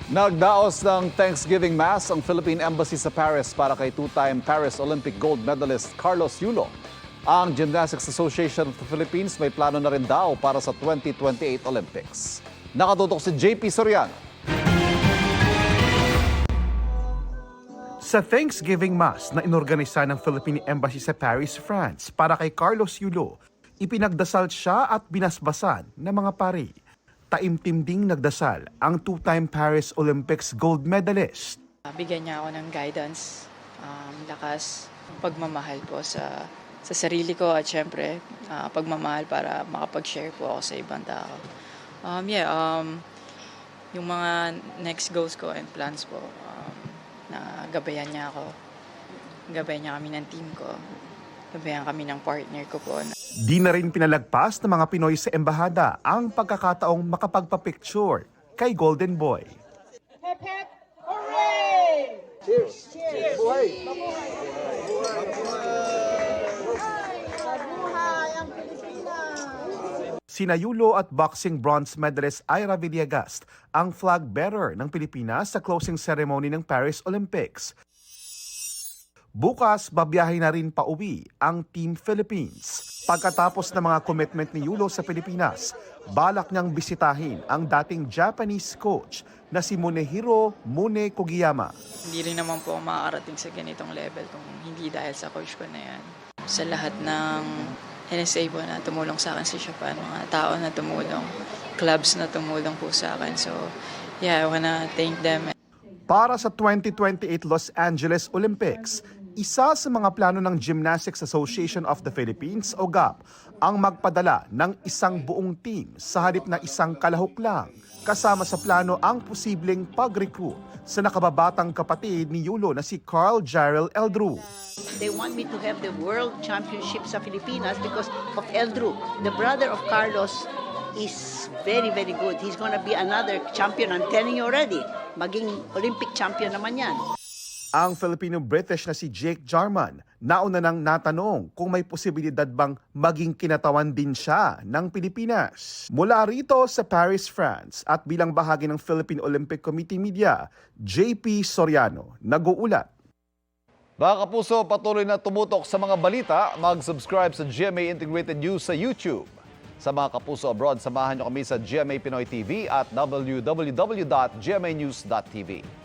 Nagdaos ng Thanksgiving Mass ang Philippine Embassy sa Paris para kay two-time Paris Olympic gold medalist Carlos Yulo. Ang Gymnastics Association of the Philippines may plano na rin daw para sa 2028 Olympics. Nakatutok si JP Soriano. Sa Thanksgiving Mass na inorganisa ng Philippine Embassy sa Paris, France para kay Carlos Yulo, ipinagdasal siya at binasbasan ng mga pari. Taimtim ding nagdasal ang two-time Paris Olympics gold medalist. Bigyan niya ako ng guidance, lakas, pagmamahal po sa sarili ko at syempre pagmamahal para makapag-share po ako sa ibang tao. Yung mga next goals ko and plans po, na gabayan niya ako. Gabayan niya kami ng team ko. Gabayan kami ng partner ko po. Di na rin pinalagpas ng mga Pinoy sa embahada ang pagkakataong makapagpa-picture kay Golden Boy. Hep, hep, hooray! Cheers! Cheers! Buhay! Mabuhay ang Pilipinas! Sina Yulo at boxing bronze medalist Ira Villegas ang flag bearer ng Pilipinas sa closing ceremony ng Paris Olympics. Bukas, babiyahe na rin pauwi ang Team Philippines. Pagkatapos ng mga commitment ni Yulo sa Pilipinas, balak niyang bisitahin ang dating Japanese coach na si Munehiro Mune Kogiyama. Hindi rin naman po ako makakarating sa ganitong level kung hindi dahil sa coach ko na yan. Sa lahat ng NSA po na tumulong sa akin sa Japan, mga tao na tumulong, clubs na tumulong po sa akin. So, I wanna thank them. Para sa 2028 Los Angeles Olympics, isa sa mga plano ng Gymnastics Association of the Philippines o GAP ang magpadala ng isang buong team sa halip na isang kalahok lang. Kasama sa plano ang posibleng pag-recruit sa nakababatang kapatid ni Yulo na si Carl Jarrell Eldru. They want me to have the World Championship sa Pilipinas because of Eldru. The brother of Carlos is very, very good. He's gonna be another champion. I'm telling you already. Maging Olympic champion naman yan. Ang Filipino-British na si Jake Jarman nauna nang natanong kung may posibilidad bang maging kinatawan din siya ng Pilipinas. Mula rito sa Paris, France at bilang bahagi ng Philippine Olympic Committee Media, JP Soriano, nag-uulat. Mga kapuso, patuloy na tumutok sa mga balita. Mag-subscribe sa GMA Integrated News sa YouTube. Sa mga kapuso abroad, samahan niyo kami sa GMA Pinoy TV at www.gmanews.tv.